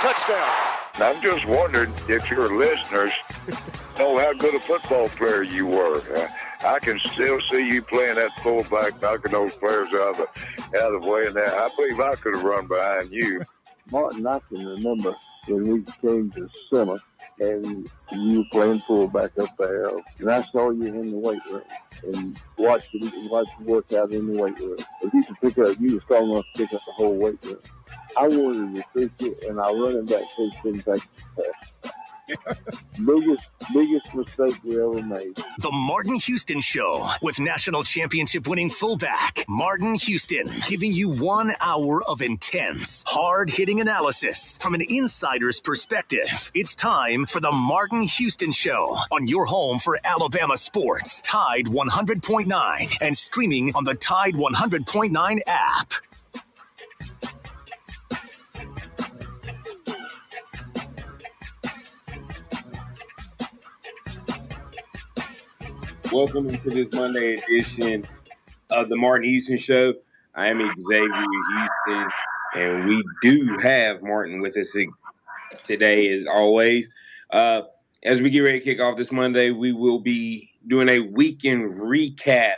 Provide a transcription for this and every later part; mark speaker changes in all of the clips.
Speaker 1: touchdown.
Speaker 2: I'm just wondering if your listeners know how good a football player you were. I can still see you playing that fullback, knocking those players out of the way. And that, I believe I could have run behind you.
Speaker 3: Martin, I can remember when we came to summer and you were playing fullback up there, and I saw you in the weight room and watched you work out in the weight room. If you could you were strong enough to pick up the whole weight room. I wanted to fix it, and I run it back coach didn't take it. Biggest mistake we ever made.
Speaker 4: The Martin Houston Show with national championship winning fullback Martin Houston, giving you 1 hour of intense, hard-hitting analysis from an insider's perspective. It's time for the Martin Houston Show on your home for Alabama sports, Tide 100.9, and streaming on the Tide 100.9 app.
Speaker 5: Welcome to this Monday edition of the Martin Houston Show. I am Xavier Houston, and we do have Martin with us today as always. As we get ready to kick off this Monday, we will be doing a weekend recap.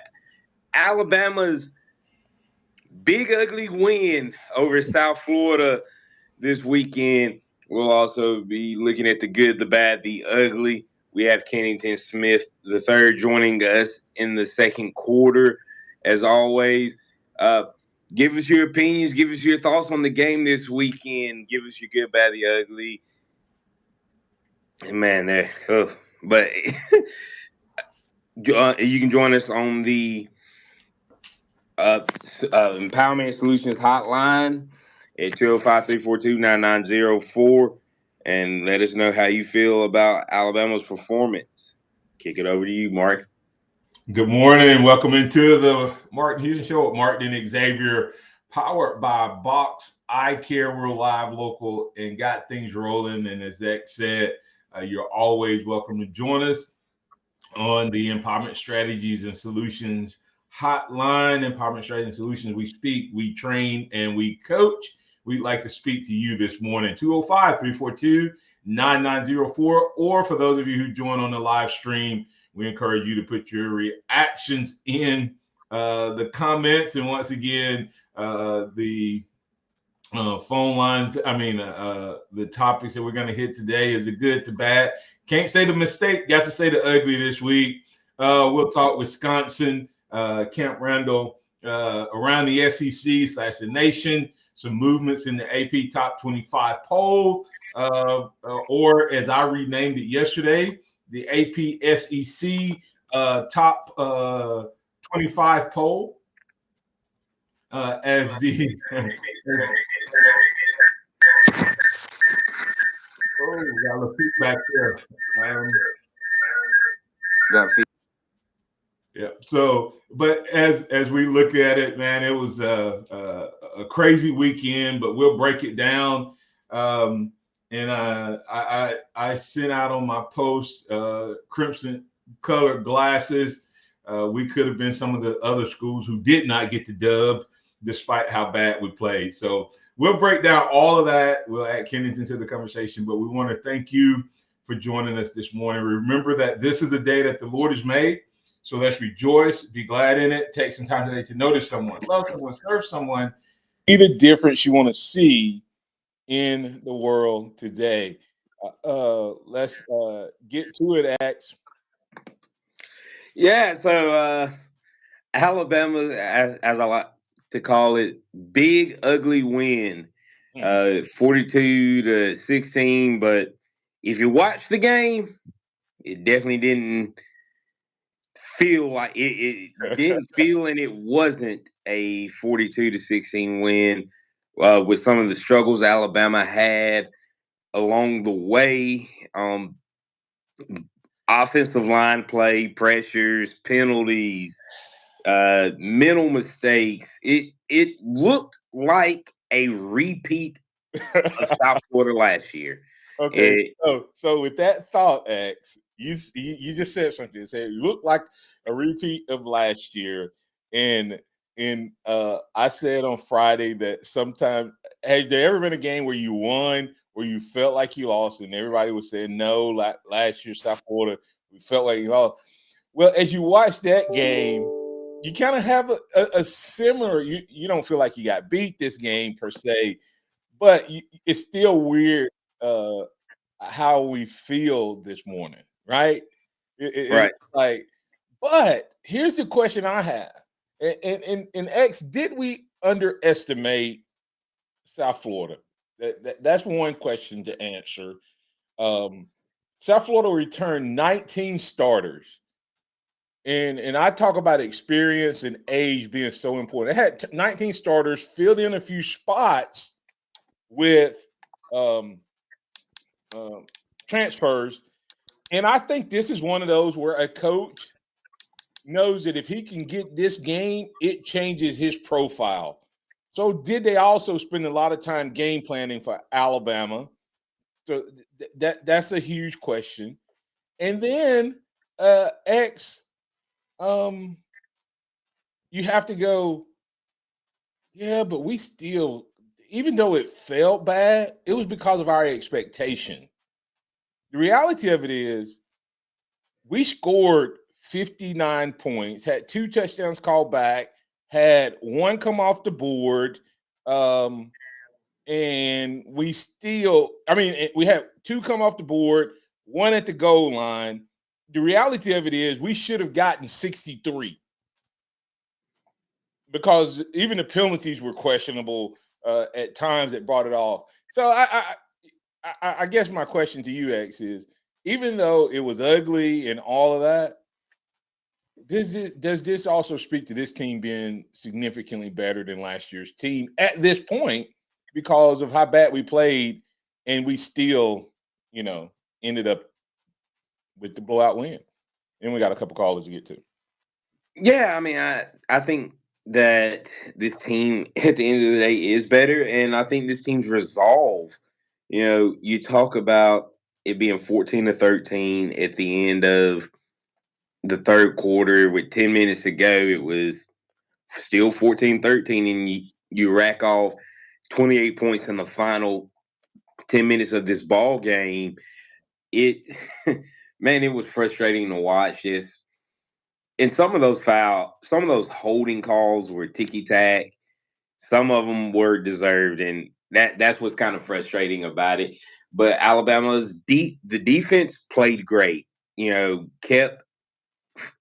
Speaker 5: Alabama's big, ugly win over South Florida this weekend. We'll also be looking at the good, the bad, the ugly. We have Kennington Smith III joining us in the second quarter, as always. Give us your opinions. Give us your thoughts on the game this weekend. Give us your good, bad, the ugly. Man, but you can join us on the Empowerment Solutions hotline at 205-342-9904 and let us know how you feel about Alabama's performance. Kick it over to you, Mark.
Speaker 6: Good morning. Welcome into the Martin Houston Show with Martin and Xavier, powered by Box Eye Care. We're live, local, and got things rolling. And as Zach said, you're always welcome to join us on the Empowerment Strategies and Solutions hotline. Empowerment Strategies and Solutions. We speak, we train, and we coach. We'd like to speak to you this morning, 205-342-9904. Or for those of you who join on the live stream, we encourage you to put your reactions in the comments. And once again, the phone lines, the topics that we're going to hit today is the good to bad. Can't say the mistake, got to say the ugly this week. We'll talk Wisconsin, Camp Randall, around the SEC/the nation, some movements in the AP Top 25 poll, or as I renamed it yesterday, the AP SEC Top 25 poll. As the got a feedback there. Yeah. So, but as we look at it, man, it was a crazy weekend. But we'll break it down. And I sent out on my post crimson colored glasses. We could have been some of the other schools who did not get the dub, despite how bad we played. So we'll break down all of that. We'll add Kennington to the conversation, but we want to thank you for joining us this morning. Remember that this is the day that the Lord has made. So let's rejoice, be glad in it. Take some time today to notice someone, love someone, serve someone. Be the difference you want to see in the world today. Let's get to it, Ax.
Speaker 5: Yeah, so Alabama, as I like to call it, big, ugly win, 42-16. But if you watch the game, it definitely didn't feel like it didn't feel, and it wasn't a 42-16 win with some of the struggles Alabama had along the way. Offensive line play, pressures, penalties, mental mistakes. It looked like a repeat of South Florida last year.
Speaker 6: Okay, so with that thought, X, you just said something. You said it looked like a repeat of last year, and I said on Friday that sometimes, has there ever been a game where you won where you felt like you lost, and everybody was saying no. Last year, South Florida, we felt like you lost. Well, as you watch that game, you kind of have a similar. You don't feel like you got beat this game per se, but it's still weird how we feel this morning, right?
Speaker 5: Right.
Speaker 6: It's like, but here's the question I have. And X, did we underestimate South Florida? That's one question to answer. South Florida returned 19 starters. And I talk about experience and age being so important. They had 19 starters, filled in a few spots with transfers. And I think this is one of those where a coach knows that if he can get this game, it changes his profile. So did they also spend a lot of time game planning for Alabama? So that's a huge question. And then X, you have to go, yeah, but we still, even though it felt bad, it was because of our expectation. The reality of it is we scored 59 points, had 2 touchdowns called back, had 1 come off the board, and we still, we had 2 come off the board, 1 at the goal line. The reality of it is we should have gotten 63 because even the penalties were questionable at times that brought it off. So I guess my question to you, X, is even though it was ugly and all of that, does this also speak to this team being significantly better than last year's team at this point because of how bad we played and we still, ended up with the blowout win? And we got a couple callers to get to.
Speaker 5: Yeah, I think that this team at the end of the day is better, and I think this team's resolve. You talk about it being 14-13 at the end of the third quarter with 10 minutes to go. It was still 14-13, and you rack off 28 points in the final 10 minutes of this ball game. It man, it was frustrating to watch this. And some of those holding calls were ticky tack. Some of them were deserved, and that's what's kind of frustrating about it. But Alabama's the defense played great. Kept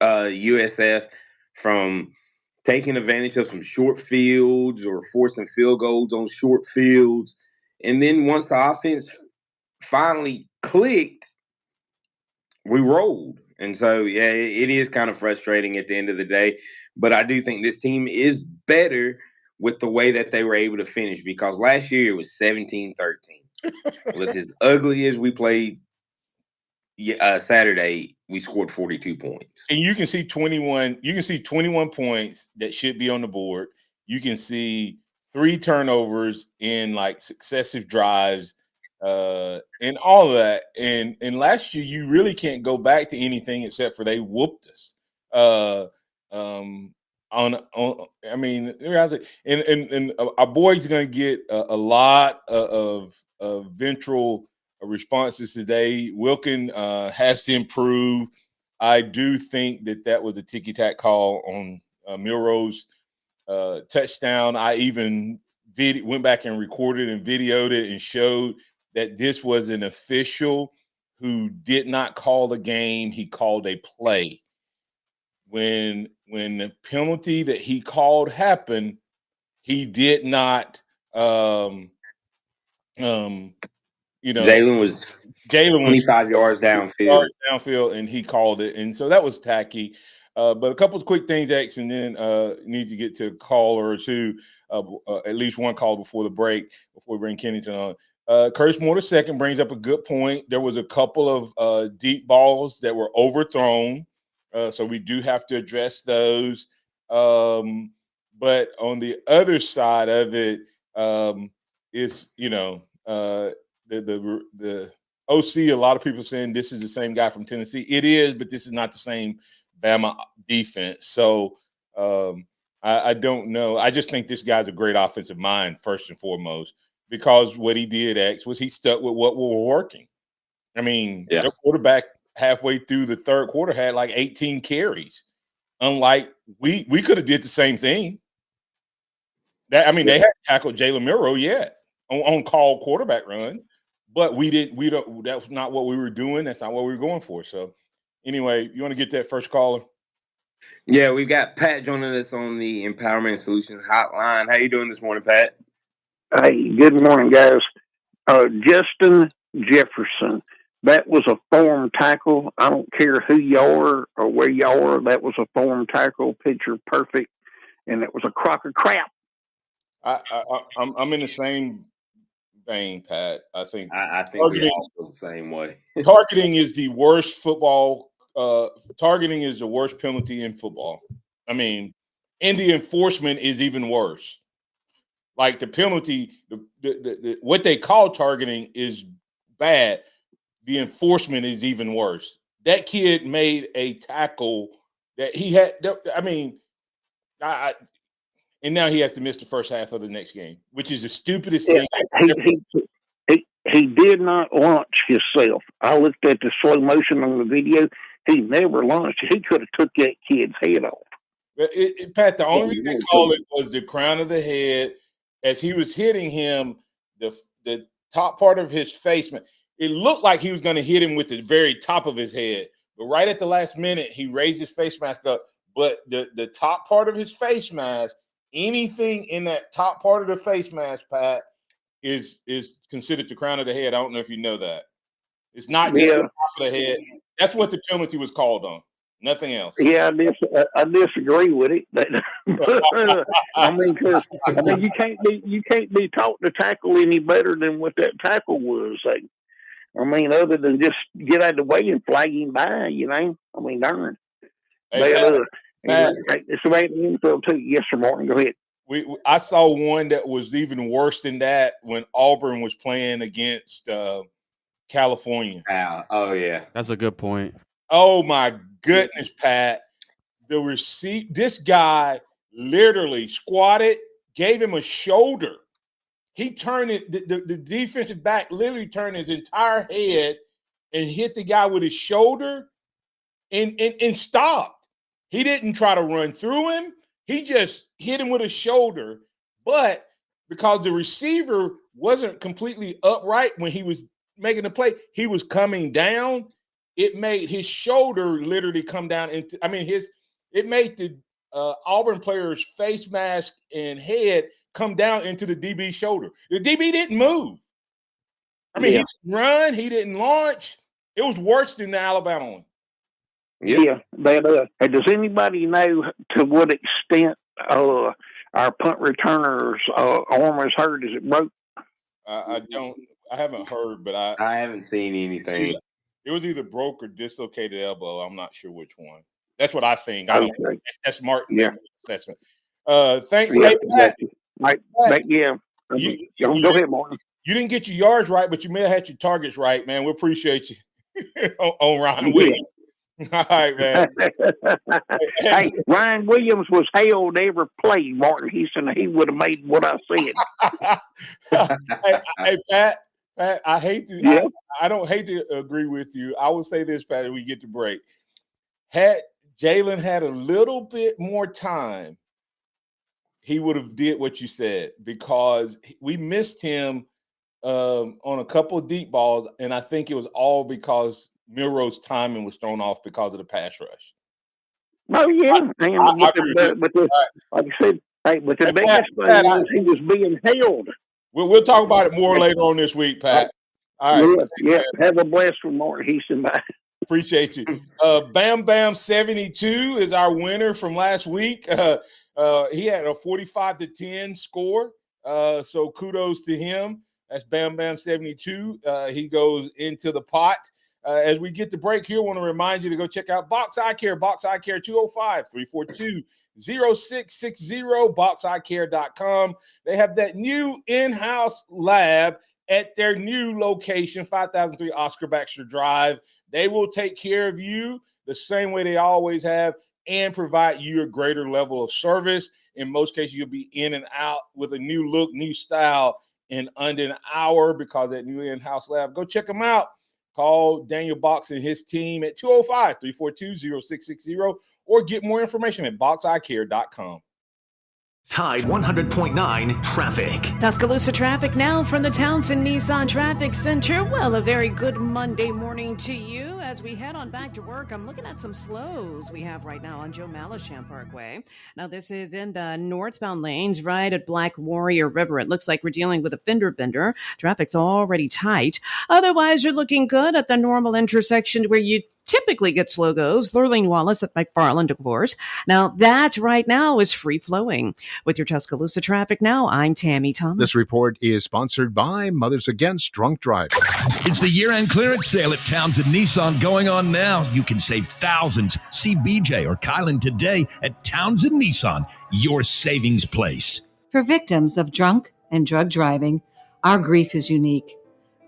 Speaker 5: USF from taking advantage of some short fields or forcing field goals on short fields. And then once the offense finally clicked, we rolled. And so, yeah, it is kind of frustrating at the end of the day. But I do think this team is better with the way that they were able to finish, because last year it was 17-13. With as ugly as we played Saturday, we scored 42 points.
Speaker 6: And you can see 21 points that should be on the board. You can see 3 turnovers in like successive drives and all of that. And last year you really can't go back to anything except for they whooped us. And our boy's going to get a lot of ventral responses today. Wilkin has to improve. I do think that was a ticky-tack call on Milroe's touchdown. I even went back and recorded and videoed it and showed that this was an official who did not call the game. He called a play. When the penalty that he called happened, he did not
Speaker 5: Jalen was 25 yards downfield.
Speaker 6: And he called it. And so that was tacky. But a couple of quick things, X, and then need to get to a caller or two, at least one call before the break, before we bring Kennington on. Curtis Moore II brings up a good point. There was a couple of deep balls that were overthrown. So we do have to address those. But on the other side of it is, the OC, a lot of people saying this is the same guy from Tennessee. It is, but this is not the same Bama defense. So I don't know. I just think this guy's a great offensive mind, first and foremost. because what he did, X, was he stuck with what were working. I mean, the quarterback halfway through the third quarter had like 18 carries. Unlike we could have did the same thing. They hadn't tackled Jalen Milroe yet on call quarterback run, but we don't. That's not what we were doing. That's not what we were going for. So, anyway, you want to get that first caller?
Speaker 5: Yeah, we've got Pat joining us on the Empowerment Solutions Hotline. How you doing this morning, Pat?
Speaker 3: Hey, good morning, guys. Justin Jefferson. That was a form tackle. I don't care who you are or where you are. That was a form tackle, picture perfect, and it was a crock of crap.
Speaker 6: I'm in the same vein, Pat. I think
Speaker 5: we all feel the same way.
Speaker 6: Targeting is the worst football. Targeting is the worst penalty in football. I mean, and the enforcement is even worse. Like the penalty, the what they call targeting is bad. The enforcement is even worse. That kid made a tackle that he had. I mean, and now he has to miss the first half of the next game, which is the stupidest thing.
Speaker 3: He did not launch himself. I looked at the slow motion on the video. He never launched. He could have took that kid's head off.
Speaker 6: Pat, the only reason they called it was the crown of the head. As he was hitting him, the top part of his face, it looked like he was going to hit him with the very top of his head. But right at the last minute, he raised his face mask up. But the top part of his face mask, anything in that top part of the face mask, Pat, is considered the crown of the head. I don't know if you know that. It's not just the top of the head. That's what the penalty was called on. Nothing else.
Speaker 3: Yeah, I disagree with it. You can't be taught to tackle any better than what that tackle was. Other than just get out of the way and flag him by, darn. It's about the info too. Yes, sir, Martin. Go ahead.
Speaker 6: I saw one that was even worse than that when Auburn was playing against California.
Speaker 5: Oh yeah,
Speaker 1: that's a good point.
Speaker 6: Oh my goodness, Pat! This guy literally squatted, gave him a shoulder. He turned it. The defensive back literally turned his entire head and hit the guy with his shoulder, and stopped. He didn't try to run through him. He just hit him with his shoulder. But because the receiver wasn't completely upright when he was making the play, he was coming down. It made his shoulder literally come down. It made the Auburn player's face mask and head come down into the DB's shoulder. The DB didn't move. He didn't run. He didn't launch. It was worse than the Alabama one.
Speaker 3: Yeah. Does anybody know to what extent our punt returner's arm is hurt? Is it broke?
Speaker 6: I don't. I haven't heard, but
Speaker 5: I haven't seen anything.
Speaker 6: It was either broke or dislocated elbow. I'm not sure which one. That's what I think. I don't. That's Martin.
Speaker 3: Yeah.
Speaker 6: Assessment. Thanks, Pat.
Speaker 3: Right. Go ahead, Martin.
Speaker 6: You didn't get your yards right, but you may have had your targets right, man. We appreciate you on Ryan Williams. All right, man.
Speaker 3: Hey, Ryan Williams was held every play, Martin Houston. He would have made what I said.
Speaker 6: Hey, Pat, I hate to. Yeah. I don't hate to agree with you. I will say this, Pat, as we get to break. Had Jalen had a little bit more time, he would have did what you said, because we missed him on a couple of deep balls, and I think it was all because Milroe's timing was thrown off because of the pass rush.
Speaker 3: Oh yeah, like I said, but the biggest thing is he was being held.
Speaker 6: We'll talk about it more later on this week, Pat. All right.
Speaker 3: Yeah. Have a blessed one, Martin Houston. Bye.
Speaker 6: Appreciate you. Bam Bam 72 is our winner from last week. He had a 45-10 score. So kudos to him. That's Bam Bam 72. He goes into the pot. As we get the break here, I want to remind you to go check out Box Eye Care. Box Eye Care 205-342-0660. BoxEyeCare.com. They have that new in-house lab at their new location, 5003 Oscar Baxter Drive. They will take care of you the same way they always have and provide you a greater level of service. In most cases, you'll be in and out with a new look, new style in under an hour because that new in-house lab. Go check them out. Call Daniel Box and his team at 205-342-0660 or get more information at boxeyecare.com.
Speaker 4: Tide 100.9 traffic.
Speaker 1: Tuscaloosa traffic now from the Townsend Nissan Traffic Center. Well, a very good Monday morning to you as we head on back to work. I'm looking at some slows we have right now on Joe Malisham Parkway. Now, this is in the northbound lanes right at Black Warrior River. It looks like we're dealing with a fender bender. Traffic's already tight. Otherwise, you're looking good at the normal intersection where you typically get slow goes. Lurleen Wallace at McFarland, of course. Now, that right now is free flowing. With your Tuscaloosa traffic now, I'm Tammy Thomas.
Speaker 7: This report is sponsored by Mothers Against Drunk Driving.
Speaker 8: It's the year-end clearance sale at Townsend Nissan going on now. You can save thousands. See BJ or Kylan today at Townsend Nissan, your savings place.
Speaker 9: For victims of drunk and drug driving, our grief is unique.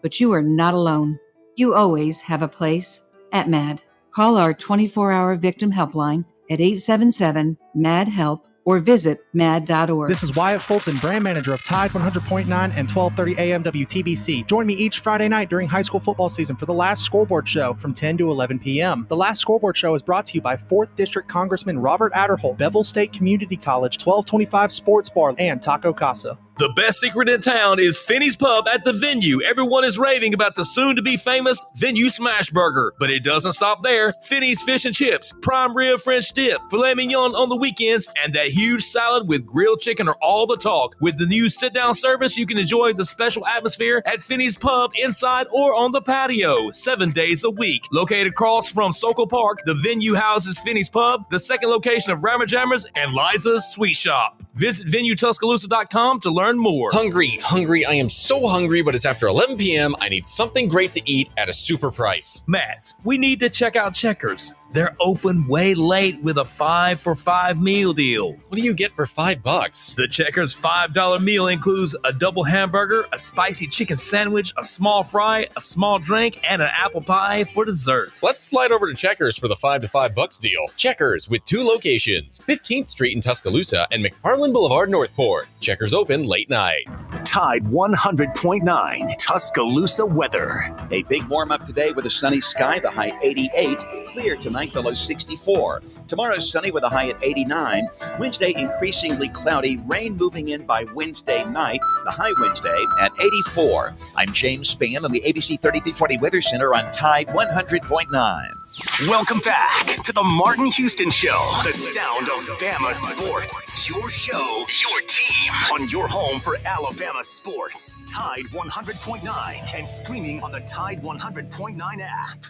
Speaker 9: But you are not alone. You always have a place at MAD. Call our 24-hour victim helpline at 877-MAD-HELP or visit mad.org.
Speaker 10: This is Wyatt Fulton, brand manager of Tide 100.9 and 1230 AM WTBC. Join me each Friday night during high school football season for the Last Scoreboard Show from 10 to 11 p.m. The Last Scoreboard Show is brought to you by 4th District Congressman Robert Adderholt, Bevel State Community College, 1225 Sports Bar, and Taco Casa.
Speaker 11: The best secret in town is Finney's Pub at the Venue. Everyone is raving about the soon-to-be-famous Venue Smash Burger. But it doesn't stop there. Finney's Fish and Chips, prime rib French dip, filet mignon on the weekends, and that huge salad with grilled chicken are all the talk. With the new sit-down service, you can enjoy the special atmosphere at Finney's Pub inside or on the patio, 7 days a week. Located across from Sokol Park, the Venue houses Finney's Pub, the second location of Rammer Jammers, and Liza's Sweet Shop. Visit VenueTuscaloosa.com to learn more.
Speaker 12: Hungry. I am so hungry, but it's after 11 p.m. I need something great to eat at a super price.
Speaker 11: Matt, we need to check out Checkers. They're open way late with a 5 for $5 meal deal.
Speaker 12: What do you get for $5?
Speaker 11: The Checkers $5 meal includes a double hamburger, a spicy chicken sandwich, a small fry, a small drink, and an apple pie for dessert.
Speaker 12: Let's slide over to Checkers for the $5 to $5 deal. Checkers with 2 locations, 15th Street in Tuscaloosa and McFarland Boulevard, Northport. Checkers open late nights.
Speaker 4: Tide 100.9 Tuscaloosa weather.
Speaker 13: A big warm up today with a sunny sky, the high 88. Clear tonight, the low 64. Tomorrow sunny with a high at 89. Wednesday increasingly cloudy, rain moving in by Wednesday night, the high Wednesday at 84. I'm James Spann on the ABC 3340 Weather Center on Tide 100.9.
Speaker 4: Welcome back to the Martin Houston Show, the sound of Bama sports. Your show, your team, on your home for Alabama sports. Tide 100.9 and streaming on the Tide 100.9 app.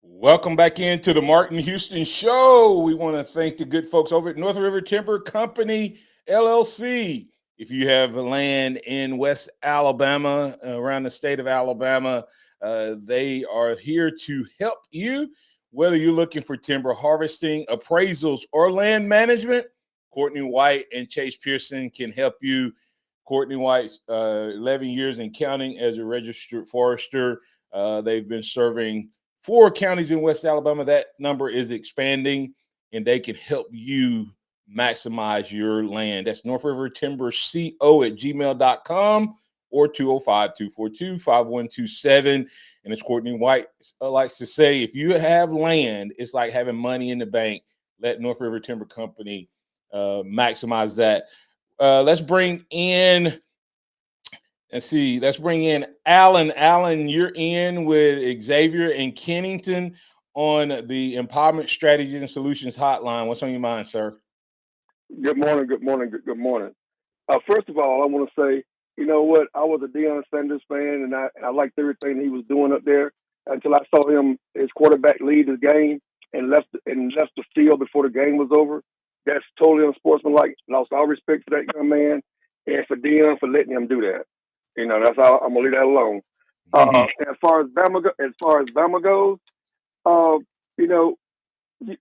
Speaker 6: Welcome back into the Martin Houston Show. We want to thank the good folks over at North River Timber Company, LLC. If you have land in West Alabama, around the state of Alabama, they are here to help you. Whether you're looking for timber harvesting, appraisals, or land management, Courtney White and Chase Pearson can help you. Courtney White's 11 years and counting as a registered forester. They've been serving 4 counties in West Alabama. That number is expanding, and they can help you maximize your land. That's North River Timber CO at gmail.com or 205-242-5127. And as Courtney White likes to say, if you have land, it's like having money in the bank. Let North River Timber Company maximize that. Let's bring in Alan. Alan, you're in with Xavier and Kennington on the Empowerment Strategies and Solutions Hotline. What's on your mind, sir?
Speaker 3: Good morning. First of all, I want to say, you know what? I was a Deion Sanders fan, and I liked everything he was doing up there until I saw his quarterback lead the game and left the field before the game was over. That's totally unsportsmanlike. Lost all respect for that young man and for Deion for letting him do that. You know, that's how I'm gonna leave that alone. As far as Bama goes, you know, the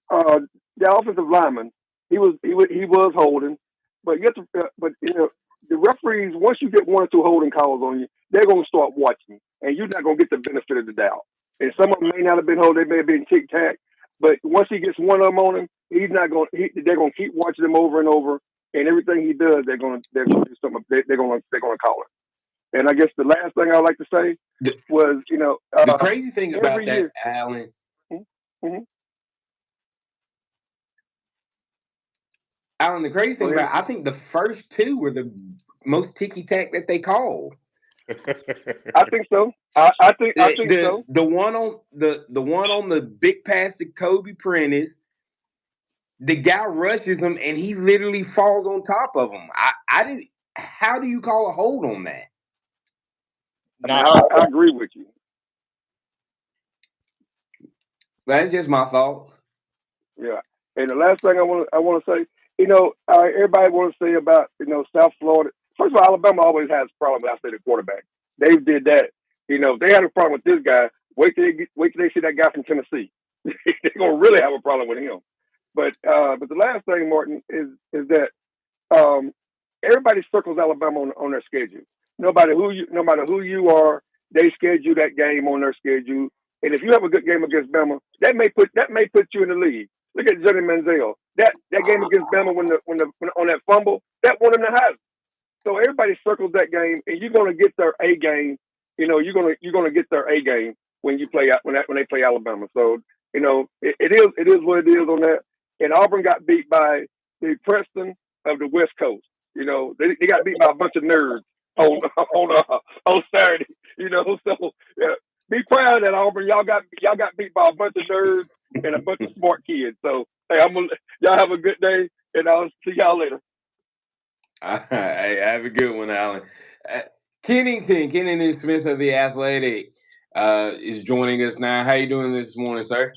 Speaker 3: offensive lineman, he was holding, but you know, the referees, once you get 1 or 2 holding calls on you, they're gonna start watching, and you're not gonna get the benefit of the doubt. And some of them may not have been holding; they may have been tic tac. But once he gets one of them on him, they're gonna keep watching him over and over,
Speaker 14: and everything he does, they're gonna do something. They're gonna call it. And I guess the last thing I would like to say was,
Speaker 5: the crazy thing about
Speaker 14: every
Speaker 5: that,
Speaker 14: year,
Speaker 5: Alan.
Speaker 14: mm-hmm.
Speaker 5: Alan, the crazy thing about I think the first two were the most ticky tack that they called.
Speaker 14: I think so. I think so.
Speaker 5: The one on the big pass to Kobe Prentice, the guy rushes him and he literally falls on top of him. I didn't. How do you call a hold on that?
Speaker 14: I agree with you.
Speaker 5: That's just my thoughts.
Speaker 14: Yeah. And the last thing I want to say, everybody wants to say about South Florida. First of all, Alabama always has a problem with the quarterback. They did that. If they had a problem with this guy, wait till they see that guy from Tennessee. They're gonna really have a problem with him. But the last thing, Martin, is that everybody circles Alabama on their schedule. No matter who you are, they schedule that game on their schedule. And if you have a good game against Bama, that may put you in the league. Look at Johnny Manziel. That game against Bama when on that fumble, that won him the Heisman. So everybody circles that game, and you're gonna get their A game. You're gonna get their A game when you play when they play Alabama. So it is what it is on that. And Auburn got beat by the Preston of the West Coast. They got beat by a bunch of nerds on Saturday. So yeah, be proud of that, Auburn. Y'all got beat by a bunch of nerds and a bunch of smart kids. So hey, y'all have a good day, and I'll see y'all later.
Speaker 5: Hey, have a good one, Alan. Kennington Smith of The Athletic is joining us now. How you doing this morning, sir?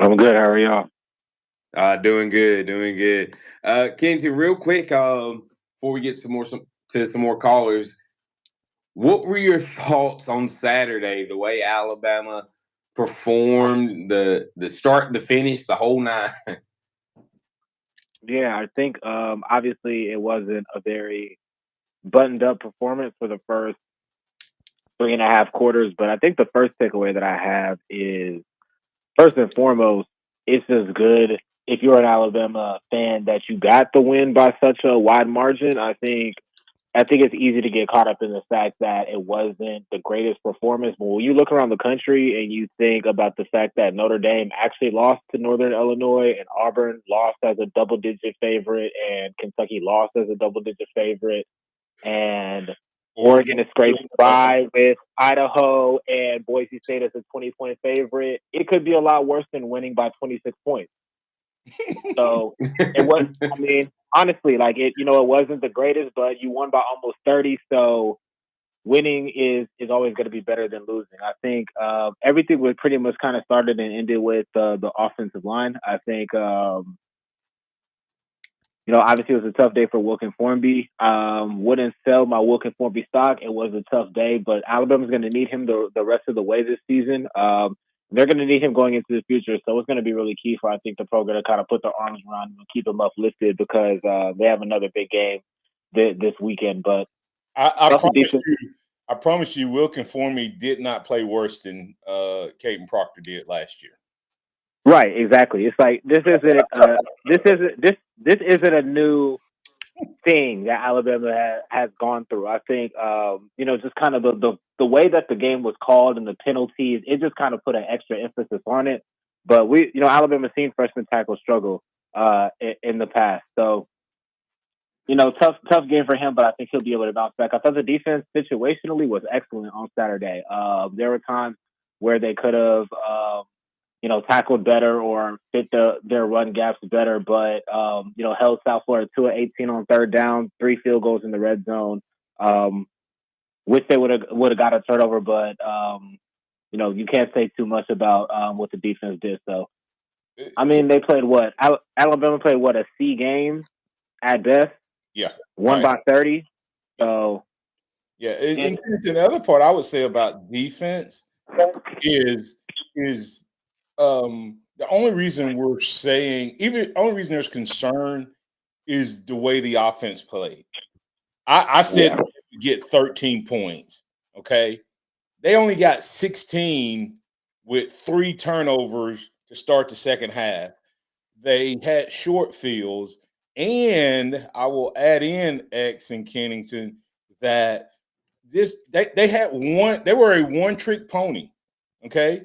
Speaker 15: I'm good. How are y'all?
Speaker 5: Doing good. Kennington, real quick, before we get some more callers, what were your thoughts on Saturday? The way Alabama performed, the start, the finish, the whole nine.
Speaker 15: Yeah, I think obviously it wasn't a very buttoned up performance for the first 3.5 quarters, but I think the first takeaway that I have is, first and foremost, it's just good if you're an Alabama fan that you got the win by such a wide margin. I think it's easy to get caught up in the fact that it wasn't the greatest performance. But when you look around the country and you think about the fact that Notre Dame actually lost to Northern Illinois and Auburn lost as a double-digit favorite and Kentucky lost as a double-digit favorite and Oregon is scraping by with Idaho and Boise State as a 20-point favorite, it could be a lot worse than winning by 26 points. So it was, honestly, it wasn't the greatest, but you won by almost 30. So winning is always going to be better than losing. I think everything was pretty much kind of started and ended with the offensive line. I think, obviously it was a tough day for Wilkin Formby. Wouldn't sell my Wilkin Formby stock. It was a tough day, but Alabama's going to need him the rest of the way this season. They're going to need him going into the future, so it's going to be really key for, I think, the program to kind of put their arms around him and keep him uplifted because they have another big game this weekend. But
Speaker 6: I promise you, Wilkin Formby did not play worse than Caden Proctor did last year.
Speaker 15: Right, exactly. It's like this isn't a new thing that Alabama has gone through. I think just kind of the way that the game was called and the penalties, it just kind of put an extra emphasis on it. But Alabama's seen freshman tackles struggle in the past, so tough game for him. But I think he'll be able to bounce back. I thought the defense situationally was excellent on Saturday. There were times where they could have tackled better or fit their run gaps better, but held South Florida to 18 on third down, 3 field goals in the red zone. Wish they would have got a turnover, but you can't say too much about what the defense did. So, they played what? Alabama played what, a C game at best?
Speaker 6: Yeah,
Speaker 15: won by 30. So,
Speaker 6: yeah. And the other part I would say about defense is the only reason we're saying, the only reason there's concern is the way the offense played. I said get 13 points. Okay. They only got 16 with 3 turnovers to start the second half. They had short fields, And I will add in X and Kennington that they had one. They were a one-trick pony. Okay,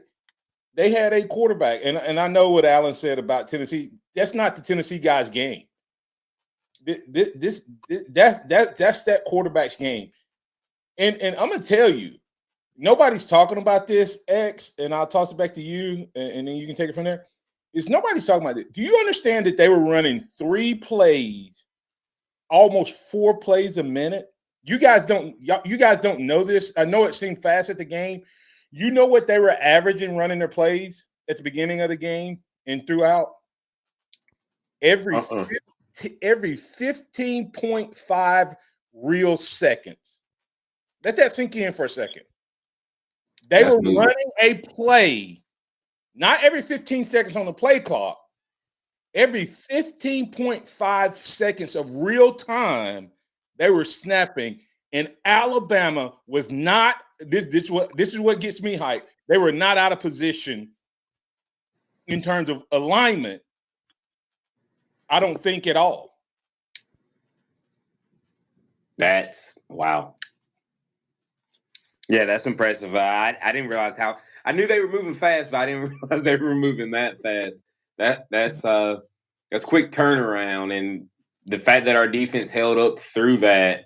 Speaker 6: they had a quarterback, and I know what Alan said about Tennessee. That's not the Tennessee guy's game. That's that quarterback's game. And I'm gonna tell you, nobody's talking about this, X, and I'll toss it back to you, and then you can take it from there. Nobody's talking about it. Do you understand that they were running 3 plays, almost 4 plays a minute? You guys don't know this. I know it seemed fast at the game. You know what they were averaging running their plays at the beginning of the game and throughout? Every 15.5 real seconds. Let that sink in for a second. They were running a play, not every 15 seconds on the play clock, every 15.5 seconds of real time, they were snapping. And Alabama was not, this is what gets me hyped. They were not out of position in terms of alignment, I don't think, at all.
Speaker 5: That's wow. Yeah, that's impressive. I didn't realize how. I knew they were moving fast, but I didn't realize they were moving that fast. That's quick turnaround, and the fact that our defense held up through that,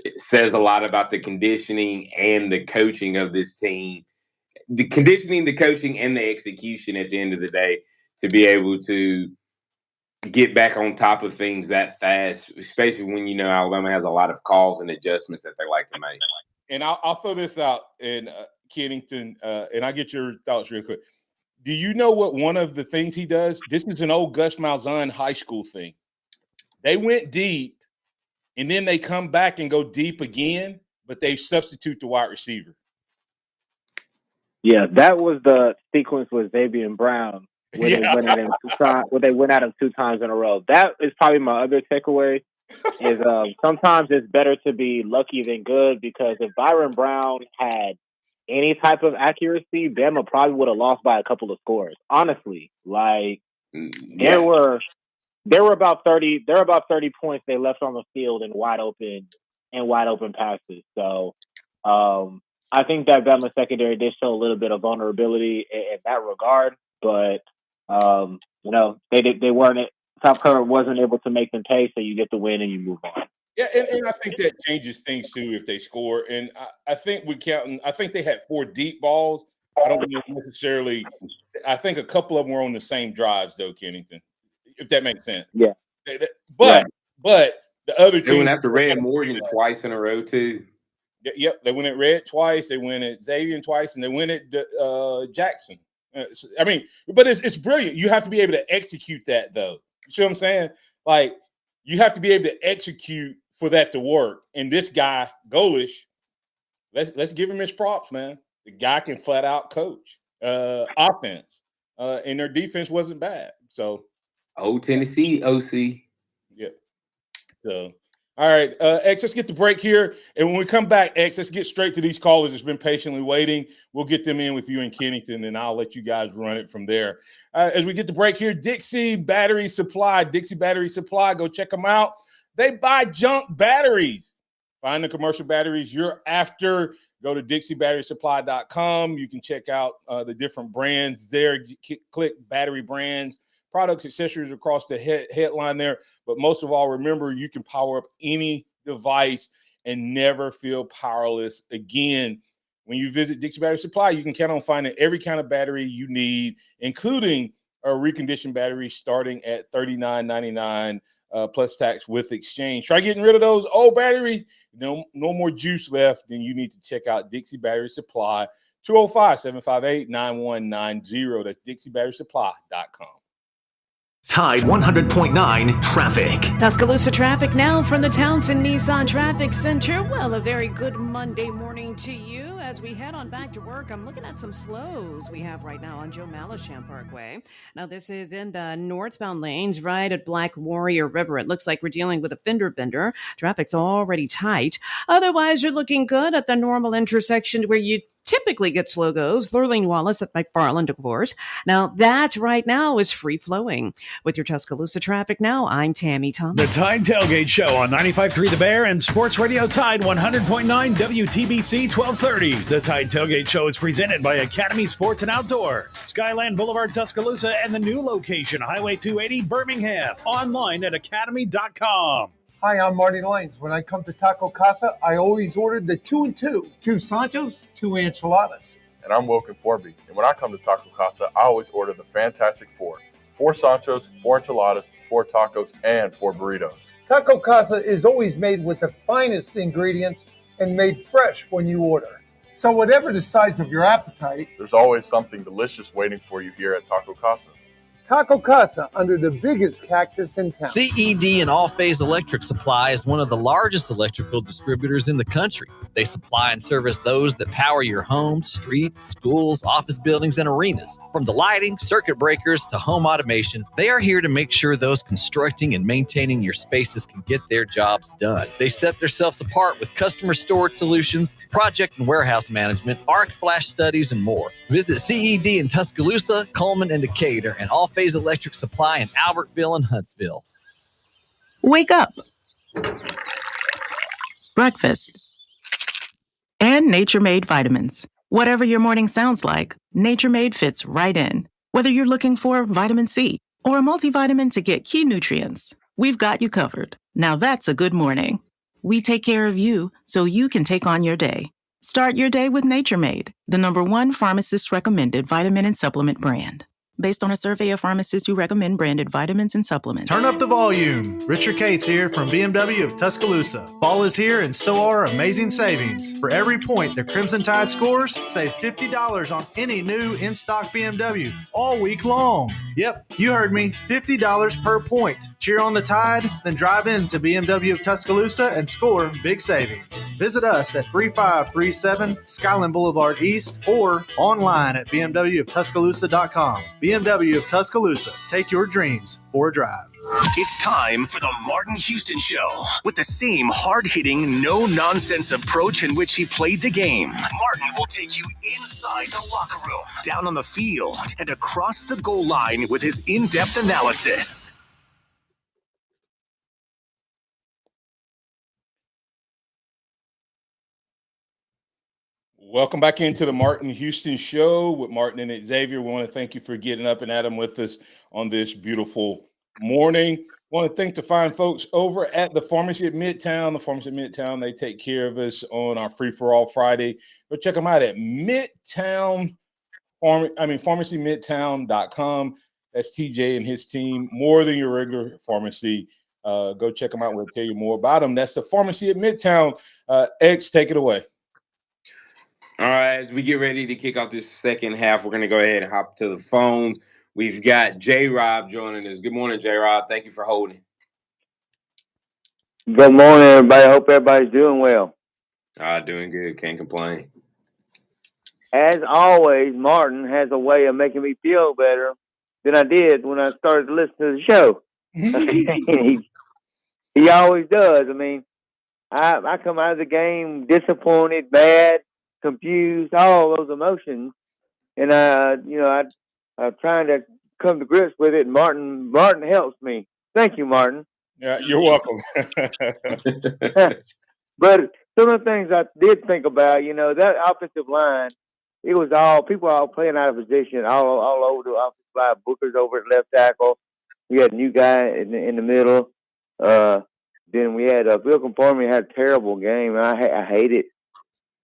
Speaker 5: it says a lot about the conditioning and the coaching of this team. The conditioning, the coaching, and the execution at the end of the day to be able to get back on top of things that fast, especially when you know Alabama has a lot of calls and adjustments that they like to make.
Speaker 6: And I'll throw this out in Kennington, and I'll get your thoughts real quick. Do you know what one of the things he does? This is an old Gus Malzahn high school thing. They went deep, and then they come back and go deep again, but they substitute the wide receiver.
Speaker 15: Yeah, that was the sequence with Xavier Brown where they went at him 2 times. Where they went at him 2 times in a row. That is probably my other takeaway. Is sometimes it's better to be lucky than good, because if Byron Brown had any type of accuracy, Bama probably would have lost by a couple of scores. Honestly, like there were about 30 points they left on the field in wide open passes. So I think that Bama secondary did show a little bit of vulnerability in that regard, but they weren't. South Carolina wasn't able to make them pay, so you get the win and you move on.
Speaker 6: Yeah, and I think that changes things too if they score. And I think I think they had 4 deep balls. I don't know necessarily. I think a couple of them were on the same drives, though, Kennington, if that makes sense.
Speaker 15: Yeah.
Speaker 6: But the other team.
Speaker 5: They went after Red Morgan twice in a row, too.
Speaker 6: Yep, they went at Red twice. They went at Xavier twice, and they went at Jackson. I mean, but it's brilliant. You have to be able to execute that, though. You see what I'm saying? Like, you have to be able to execute for that to work. And this guy, Golish, let's give him his props, man. The guy can flat out coach offense, and their defense wasn't bad. So,
Speaker 5: Tennessee OC.
Speaker 6: Yeah. So, all right, X, let's get the break here. And when we come back, X, let's get straight to these callers that's been patiently waiting. We'll get them in with you in Kennington, and I'll let you guys run it from there. As we get the break here, Dixie Battery Supply. Go check them out. They buy junk batteries. Find the commercial batteries you're after. Go to DixieBatterySupply.com. You can check out the different brands there. Click battery brands, products, accessories across the headline there. But most of all, remember, you can power up any device and never feel powerless again. When you visit Dixie Battery Supply, you can count on finding every kind of battery you need, including a reconditioned battery starting at $39.99 plus tax with exchange. Try getting rid of those old batteries. No more juice left. Then you need to check out Dixie Battery Supply, 205-758-9190. That's DixieBatterySupply.com.
Speaker 4: Tide 100.9 traffic.
Speaker 1: Tuscaloosa traffic now from the Townsend Nissan Traffic Center. Well, a very good Monday morning to you. As we head on back to work, I'm looking at some slows we have right now on Joe Malisham Parkway. Now, this is in the northbound lanes right at Black Warrior River. It looks like we're dealing with a fender bender. Traffic's already tight. Otherwise, you're looking good at the normal intersection where you typically get slow goes. Lurleen Wallace at McFarland, of course. Now, that right now is free flowing. With your Tuscaloosa traffic now, I'm Tammy Thomas.
Speaker 16: The Tide Tailgate Show on 95.3 The Bear and Sports Radio Tide 100.9 WTBC 1230. The Tide Tailgate Show is presented by Academy Sports and Outdoors, Skyland Boulevard, Tuscaloosa, and the new location, Highway 280, Birmingham. Online at academy.com.
Speaker 17: Hi, I'm Marty Lanes. When I come to Taco Casa, I always order the 2 and 2. 2 Sanchos, 2 enchiladas.
Speaker 18: And I'm Wilkin Forby. And when I come to Taco Casa, I always order the Fantastic Four. 4 Sanchos, 4 enchiladas, 4 tacos, and 4 burritos.
Speaker 17: Taco Casa is always made with the finest ingredients and made fresh when you order. So whatever the size of your appetite,
Speaker 18: there's always something delicious waiting for you here at Taco Casa.
Speaker 17: Taco Casa, under the biggest cactus in town.
Speaker 19: CED and All Phase Electric Supply is one of the largest electrical distributors in the country. They supply and service those that power your homes, streets, schools, office buildings, and arenas. From the lighting, circuit breakers, to home automation, they are here to make sure those constructing and maintaining your spaces can get their jobs done. They set themselves apart with customer storage solutions, project and warehouse management, arc flash studies, and more. Visit CED in Tuscaloosa, Coleman, and Decatur, and All Phase Electric Supply in Albertville and Huntsville.
Speaker 20: Wake up. Breakfast. And Nature Made vitamins. Whatever your morning sounds like, Nature Made fits right in. Whether you're looking for vitamin C or a multivitamin to get key nutrients, we've got you covered. Now that's a good morning. We take care of you so you can take on your day. Start your day with Nature Made, the #1 pharmacist recommended vitamin and supplement brand. Based on a survey of pharmacists who recommend branded vitamins and supplements.
Speaker 10: Turn up the volume. Richard Cates here from BMW of Tuscaloosa. Fall is here and so are amazing savings. For every point the Crimson Tide scores, save $50 on any new in-stock BMW all week long. Yep, you heard me, $50 per point. Cheer on the Tide, then drive into BMW of Tuscaloosa and score big savings. Visit us at 3537 Skyland Boulevard East or online at bmwoftuscaloosa.com. BMW of Tuscaloosa. Take your dreams for a drive.
Speaker 4: It's time for the Martin Houston Show. With the same hard-hitting, no-nonsense approach in which he played the game, Martin will take you inside the locker room, down on the field, and across the goal line with his in-depth analysis.
Speaker 6: Welcome back into the Martin Houston Show with Martin and Xavier. We want to thank you for getting up and at 'em with us on this beautiful morning. I want to thank the fine folks over at the Pharmacy at Midtown. The Pharmacy at Midtown, they take care of us on our Free-for-All Friday. Go check them out at PharmacyMidtown.com. That's TJ and his team. More than your regular pharmacy. Go check them out. We'll tell you more about them. That's the Pharmacy at Midtown. X, take it away.
Speaker 5: All right, as we get ready to kick off this second half, we're going to go ahead and hop to the phone. We've got J-Rob joining us. Good morning, J-Rob. Thank you for holding.
Speaker 21: Good morning, everybody. Hope everybody's doing well.
Speaker 5: Doing good. Can't complain.
Speaker 21: As always, Martin has a way of making me feel better than I did when I started to listen to the show. He always does. I mean, I come out of the game disappointed, mad, confused, all those emotions, and I'm trying to come to grips with it. And Martin helps me. Thank you, Martin.
Speaker 6: Yeah, you're welcome.
Speaker 21: But some of the things I did think about, that offensive line, it was people all playing out of position all over the offensive line. Booker's over at left tackle. We had a new guy in the middle. Then we had Bill Conformi had a terrible game. I hate it.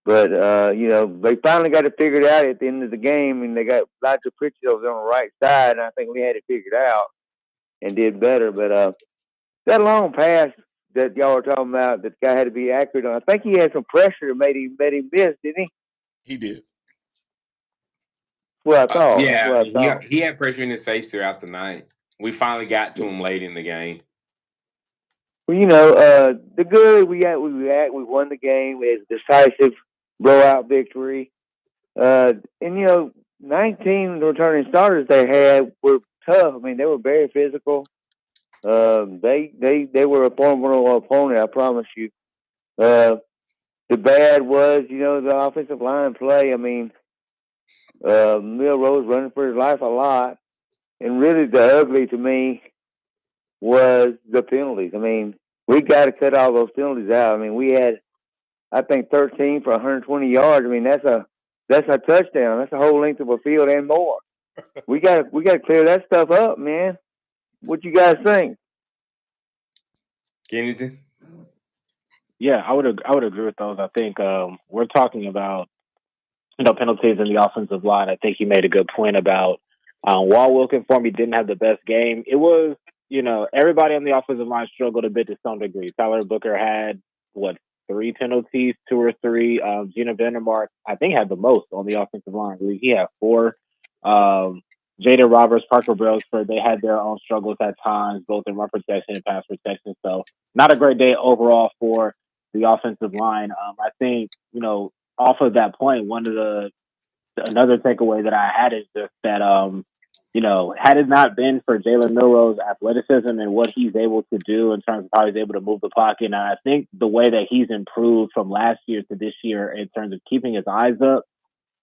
Speaker 21: But, they finally got it figured out at the end of the game, and they got Elijah Pritchett over there on the right side, and I think we had it figured out and did better. But that long pass that y'all were talking about, that the guy had to be accurate on, I think he had some pressure that made him miss, didn't he?
Speaker 6: He did.
Speaker 21: Well, I thought.
Speaker 5: He had pressure in his face throughout the night. We finally got to him late in the game.
Speaker 21: Well, the good we won the game. We had a decisive blowout victory. 19 returning starters they had were tough. I mean, they were very physical. They were a formidable opponent, I promise you. The bad was, the offensive line play. I mean, Milrose running for his life a lot. And really the ugly to me was the penalties. I mean, we got to cut all those penalties out. I mean, we had, I think, 13 for 120 yards. I mean, that's a touchdown. That's the whole length of a field and more. We got to clear that stuff up, man. What you guys think?
Speaker 5: Kennedy?
Speaker 15: Yeah, I would agree with those. I think we're talking about penalties in the offensive line. I think he made a good point about while Wilkin for me didn't have the best game. It was everybody on the offensive line struggled a bit to some degree. Tyler Booker had 3 penalties, 2 or 3. Gina Vandermark, I think, had the most on the offensive line. He had 4. Jada Roberts, Parker Brailsford, they had their own struggles at times, both in run protection and pass protection. So not a great day overall for the offensive line. I think, off of that point, another takeaway that I had is just that, had it not been for Jalen Milrose's athleticism and what he's able to do in terms of how he's able to move the pocket, and I think the way that he's improved from last year to this year in terms of keeping his eyes up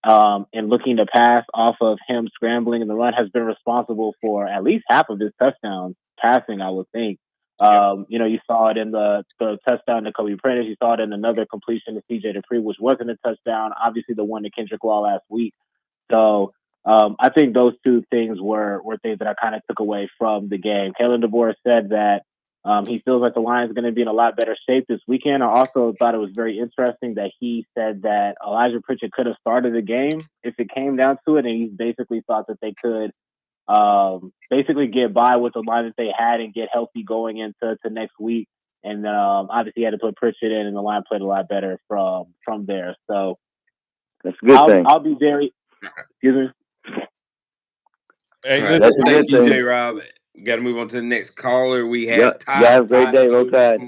Speaker 15: and looking to pass off of him scrambling in the run has been responsible for at least half of his touchdowns passing, I would think. You saw it in the touchdown to Kobe Prentice. You saw it in another completion to CJ Dupree, which wasn't a touchdown. Obviously, the one to Kendrick Law last week. So I think those two things were things that I kind of took away from the game. Kalen DeBoer said that he feels like the Lions are going to be in a lot better shape this weekend. I also thought it was very interesting that he said that Elijah Pritchett could have started the game if it came down to it, and he basically thought that they could basically get by with the line that they had and get healthy going into next week. And obviously, he had to put Pritchett in, and the line played a lot better from there. So
Speaker 21: that's a good thing.
Speaker 15: I'll be very. Excuse me.
Speaker 5: Hey, thank you, J. Rob. We got to move on to the next caller. We have Todd.
Speaker 21: Have a great day, Roll Tide.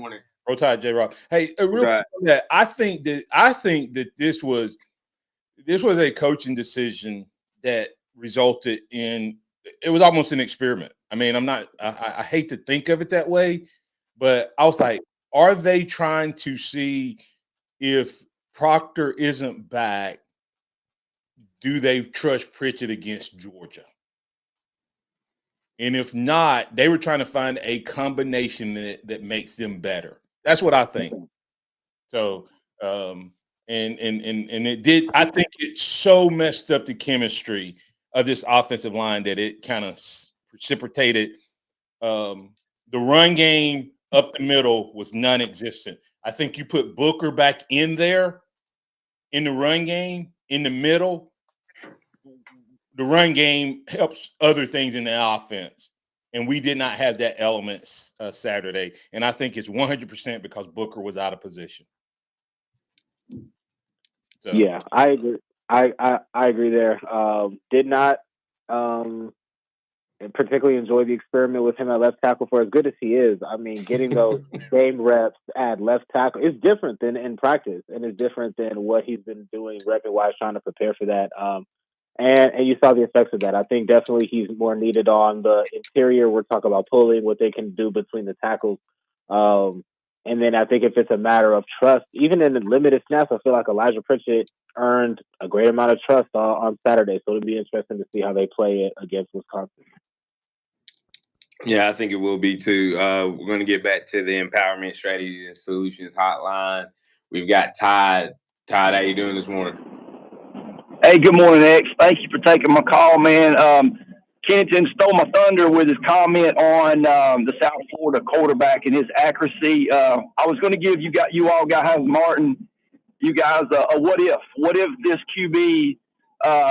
Speaker 6: Roll Tide, J. Rob. Hey, real quick, I think that this was a coaching decision that resulted in. It was almost an experiment. I mean, I hate to think of it that way, but I was like, are they trying to see if Proctor isn't back, do they trust Pritchett against Georgia? And if not, they were trying to find a combination that makes them better. That's what I think. So, and it did. I think it so messed up the chemistry of this offensive line that it kind of precipitated. The run game up the middle was non-existent. I think you put Booker back in there in the run game in the middle. The run game helps other things in the offense, and we did not have that element Saturday. And I think it's 100% because Booker was out of position. So.
Speaker 15: Yeah, I agree. I agree there. Did not particularly enjoy the experiment with him at left tackle for as good as he is. I mean, getting those same reps at left tackle is different than in practice, and it's different than what he's been doing record-wise trying to prepare for that. And you saw the effects of that. I think definitely he's more needed on the interior. We're talking about pulling, what they can do between the tackles. And then I think if it's a matter of trust, even in the limited snaps, I feel like Elijah Pritchett earned a great amount of trust on Saturday. So it'll be interesting to see how they play it against Wisconsin.
Speaker 5: Yeah, I think it will be too. We're going to get back to the Empowerment Strategies and Solutions Hotline. We've got Todd. Todd, how you doing this morning?
Speaker 2: Hey, good morning, X. Thank you for taking my call, man. Kennington stole my thunder with his comment on the South Florida quarterback and his accuracy. I was going to give you all guys, Martin, you guys, a what if? What if this QB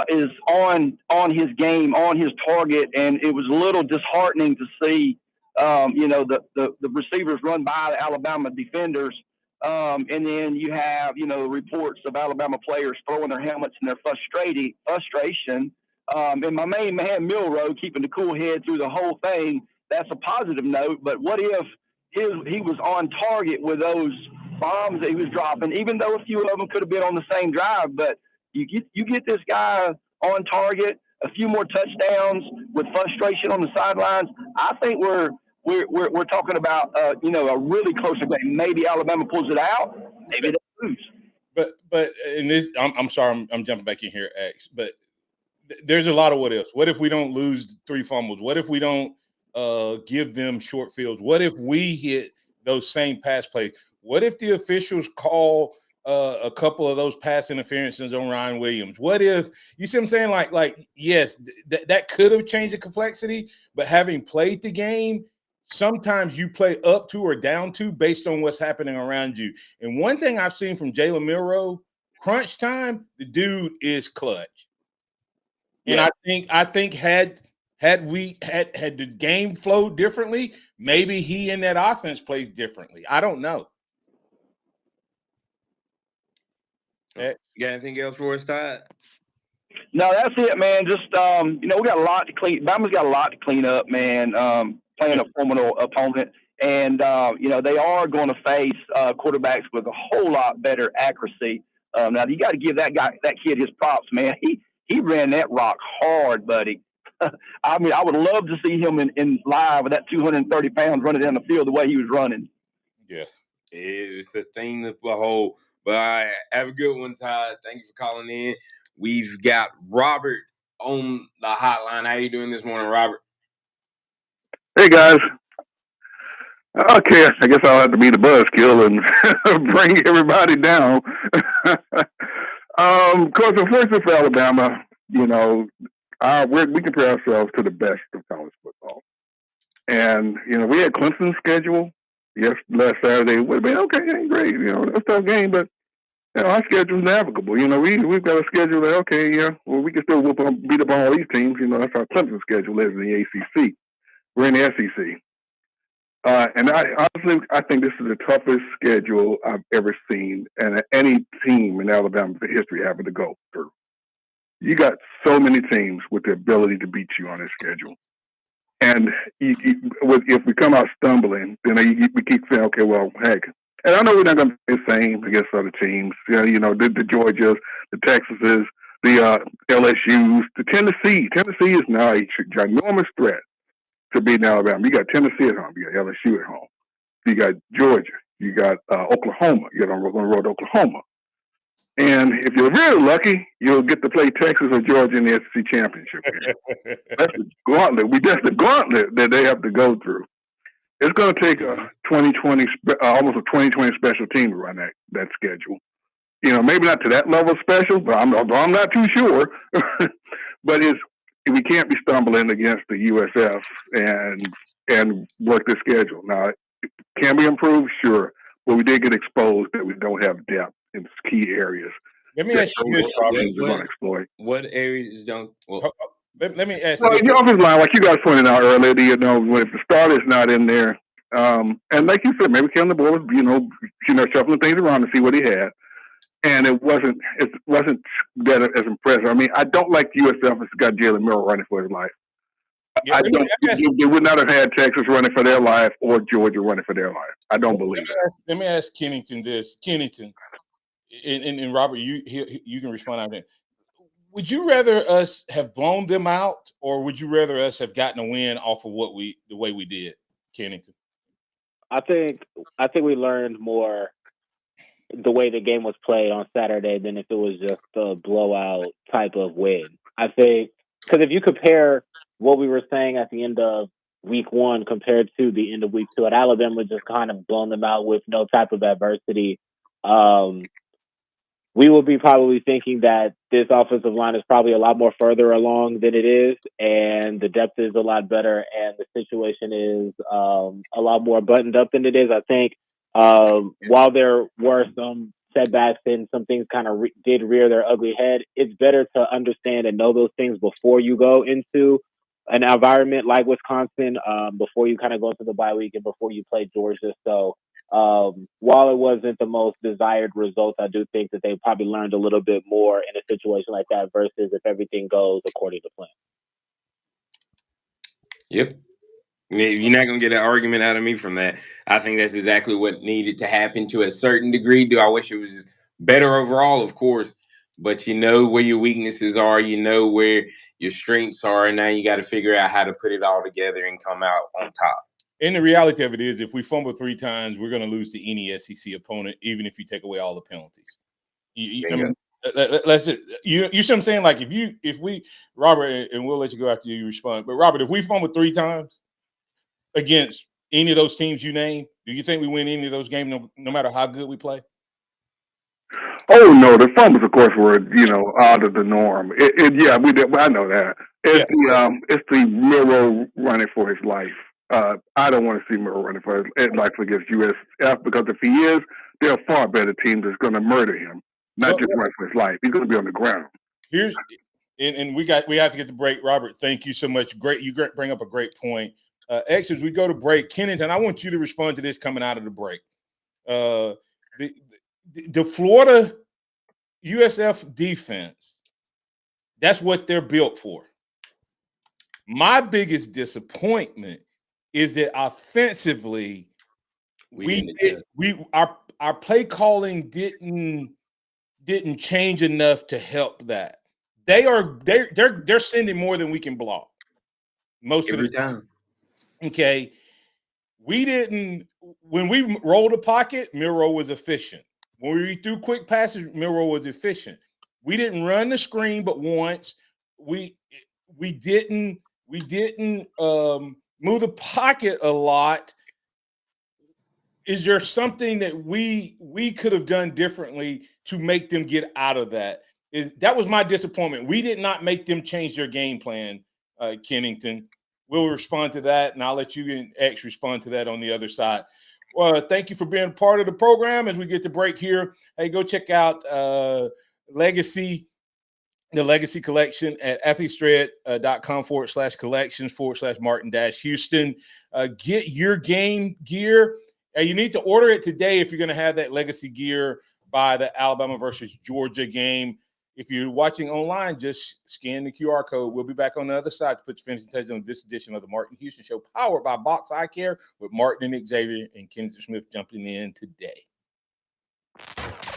Speaker 2: is on his game, on his target? And it was a little disheartening to see, the receivers run by the Alabama defenders. And then you have, reports of Alabama players throwing their helmets in their frustration. And my main man, Milroe, keeping the cool head through the whole thing, that's a positive note. But what if he was on target with those bombs that he was dropping, even though a few of them could have been on the same drive? But you get this guy on target, a few more touchdowns with frustration on the sidelines. I think we're talking about a really close game. Maybe Alabama pulls it out. Maybe they lose.
Speaker 6: But and this, I'm sorry, I'm jumping back in here, X. But there's a lot of what ifs. What if we don't lose 3 fumbles? What if we don't give them short fields? What if we hit those same pass plays? What if the officials call a couple of those pass interferences on Ryan Williams? What if, you see what I'm saying? Like yes, that could have changed the complexity, but having played the game, sometimes you play up to or down to based on what's happening around you. And one thing I've seen from Jalen Milroe, crunch time, the dude is clutch. And I think had the game flowed differently, maybe he and that offense plays differently. I don't know.
Speaker 5: You got anything else for us, Todd?
Speaker 2: No, that's it, man. Just we got a lot to clean. Bama's got a lot to clean up, man. Playing a formidable opponent, and they are going to face quarterbacks with a whole lot better accuracy. Now you got to give that kid his props, man. He ran that rock hard, buddy. I mean, I would love to see him in live with that 230 pounds running down the field the way he was running.
Speaker 6: Yeah,
Speaker 5: it's a thing to behold. But all right, have a good one, Todd. Thank you for calling in. We've got Robert on the hotline. How you doing this morning, Robert?
Speaker 7: Hey, guys. Okay, I guess I'll have to be the buzzkill and bring everybody down. Of course, unfortunately for Alabama, we compare ourselves to the best of college football. And, we had Clemson's schedule. Yes, last Saturday would have been okay, great. That's a tough game, but our schedule's navigable. We've got a schedule that we can still beat up on all these teams. That's our Clemson schedule is in the ACC. We're in the SEC. And I think this is the toughest schedule I've ever seen, and any team in Alabama's history having to go through. You got so many teams with the ability to beat you on this schedule. And if we come out stumbling, then we keep saying, okay, well, heck. And I know we're not going to be the same against other teams. The Georgias, the Texases, the LSUs, the Tennessee. Tennessee is now a ginormous threat to beat Alabama. You got Tennessee at home. You got LSU at home. You got Georgia. You got Oklahoma. You got on the road to Oklahoma. And if you're really lucky, you'll get to play Texas or Georgia in the SEC championship game. That's the gauntlet. That's the gauntlet that they have to go through. It's going to take a 2020, almost a 2020 special team to run that schedule. Maybe not to that level special, but I'm not too sure. But we can't be stumbling against the USF and work the schedule. Now, can we improve? Sure. But we did get exposed that we don't have depth in key areas.
Speaker 6: Let me ask you this,
Speaker 5: Robert. What areas don't? Well,
Speaker 6: let me ask
Speaker 7: you. The offensive line, like you guys pointed out earlier, if the starter's not in there, and like you said, maybe Kevin DeBoer was, shuffling things around to see what he had. And it wasn't that as impressive. I mean, I don't like USF has got Jalen Milroe running for his life. I don't. They would not have had Texas running for their life or Georgia running for their life. I don't believe it.
Speaker 6: Let me ask Kennington this. Kennington, and Robert, you can respond on that. Would you rather us have blown them out, or would you rather us have gotten a win off of the way we did, Kennington?
Speaker 15: I think we learned more the way the game was played on Saturday than if it was just a blowout type of win. I think because if you compare what we were saying at the end of week 1 compared to the end of week 2, at Alabama just kind of blown them out with no type of adversity, we will be probably thinking that this offensive line is probably a lot more further along than it is, and the depth is a lot better, and the situation is a lot more buttoned up than it is. I think while there were some setbacks and some things kind of did rear their ugly head, it's better to understand and know those things before you go into an environment like Wisconsin, before you kind of go into the bye week and before you play Georgia. So while it wasn't the most desired result, I do think that they probably learned a little bit more in a situation like that versus if everything goes according to plan.
Speaker 5: Yep. You're not going to get an argument out of me from that. I think that's exactly what needed to happen to a certain degree. Do I wish it was better overall? Of course. But you know where your weaknesses are. You know where your strengths are. And now you got to figure out how to put it all together and come out on top.
Speaker 6: And the reality of it is if we fumble 3 times, we're going to lose to any SEC opponent, even if you take away all the penalties. I mean, let's just, you see what I'm saying? Like if we Robert, and we'll let you go after you respond. But Robert, if we fumble 3 times against any of those teams you name, do you think we win any of those games no matter how good we play?
Speaker 7: Oh no, the fumbles, of course, were out of the norm. Yeah, we did. I know that. It's the Miro running for his life. I don't want to see Miro running for his life against USF because if he is, there are far better teams that's going to murder him, not just run for his life. He's going to be on the ground.
Speaker 6: And we have to get to break. Robert, thank you so much. Great, you bring up a great point. X, as we go to break, Kennington, I want you to respond to this coming out of the break. The Florida USF defense, that's what they're built for. My biggest disappointment is that offensively, our play calling didn't change enough to help that. They're sending more than we can block most of the time. Okay, when we rolled the pocket, Miro was efficient. When we threw quick passes, Miro was efficient. We didn't run the screen, but once we didn't move the pocket a lot. Is there something that we could have done differently to make them get out of that? That was my disappointment. We did not make them change their game plan, Kennington. We'll respond to that, and I'll let you and X respond to that on the other side. Well, thank you for being part of the program as we get to break here. Hey, go check out the Legacy Collection at athletesthread.com/collections/Martin-Houston. Get your game gear. You need to order it today if you're going to have that Legacy gear by the Alabama versus Georgia game. If you're watching online, just scan the QR code. We'll be back on the other side to put the finishing touch on this edition of the Martin Houston Show, powered by Box Eye Care, with Martin and Xavier and Kenneth Smith jumping in today.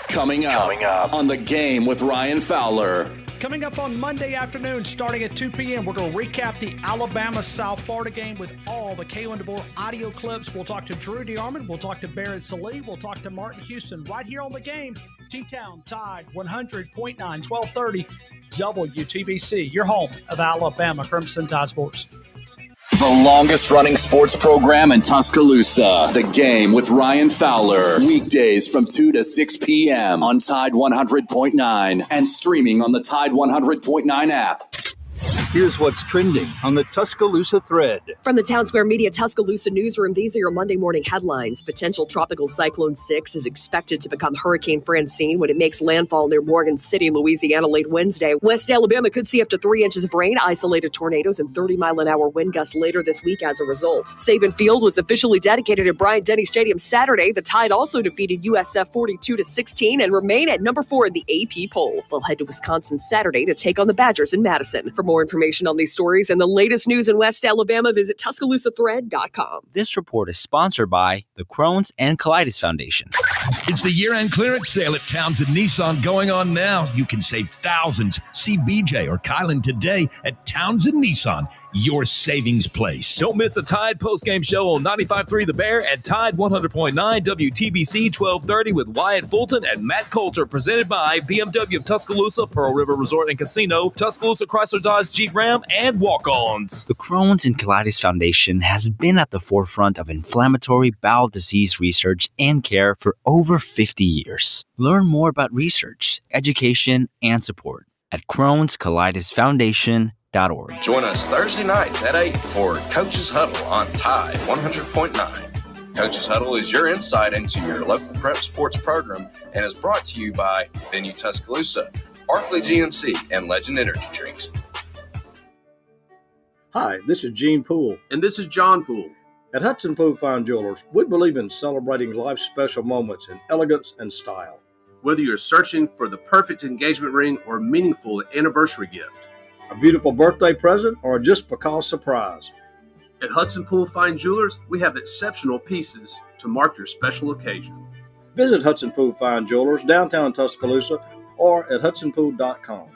Speaker 4: Coming up on The Game with Ryan Fowler.
Speaker 10: Coming up on Monday afternoon, starting at 2 p.m., we're going to recap the Alabama-South Florida game with all the Kalen DeBoer audio clips. We'll talk to Drew DeArmond. We'll talk to Barrett Salee. We'll talk to Martin Houston right here on The Game. T-Town Tide 100.9, 1230 WTBC, your home of Alabama Crimson Tide Sports.
Speaker 4: The longest running sports program in Tuscaloosa. The Game with Ryan Fowler. Weekdays from 2 to 6 p.m. on Tide 100.9 and streaming on the Tide 100.9 app.
Speaker 8: Here's what's trending on the Tuscaloosa thread.
Speaker 22: From the Town Square Media Tuscaloosa newsroom, these are your Monday morning headlines. Potential Tropical Cyclone 6 is expected to become Hurricane Francine when it makes landfall near Morgan City, Louisiana, late Wednesday. West Alabama could see up to 3 inches of rain, isolated tornadoes, and 30-mile-an-hour wind gusts later this week as a result. Saban Field was officially dedicated at Bryant-Denny Stadium Saturday. The Tide also defeated USF 42-16 and remain at number 4 in the AP poll. They'll head to Wisconsin Saturday to take on the Badgers in Madison. For more information on these stories and the latest news in West Alabama, visit TuscaloosaThread.com.
Speaker 23: This report is sponsored by the Crohn's and Colitis Foundation.
Speaker 11: It's the year-end clearance sale at Townsend Nissan going on now. You can save thousands. See BJ or Kylan today at Townsend Nissan, your savings place. Don't miss the Tide postgame show on 95.3 The Bear at Tide 100.9 WTBC 1230 with Wyatt Fulton and Matt Coulter, presented by BMW of Tuscaloosa, Pearl River Resort and Casino, Tuscaloosa Chrysler Dodge Jeep Ram, and walk-ons.
Speaker 23: The Crohn's and Colitis Foundation has been at the forefront of inflammatory bowel disease research and care for over 50 years. Learn more about research, education, and support at Crohn'sColitisFoundation.org.
Speaker 24: Join us Thursday nights at 8 for Coach's Huddle on Tide 100.9. Coach's Huddle is your insight into your local prep sports program and is brought to you by Venue Tuscaloosa, Barkley GMC, and Legend Energy Drinks.
Speaker 25: Hi, this is Gene Poole.
Speaker 26: And this is John Poole.
Speaker 25: At Hudson Poole Fine Jewelers, we believe in celebrating life's special moments in elegance and style.
Speaker 26: Whether you're searching for the perfect engagement ring or meaningful anniversary gift,
Speaker 25: a beautiful birthday present, or just because surprise.
Speaker 26: At Hudson Poole Fine Jewelers, we have exceptional pieces to mark your special occasion.
Speaker 25: Visit Hudson Poole Fine Jewelers, downtown Tuscaloosa, or at hudsonpoole.com.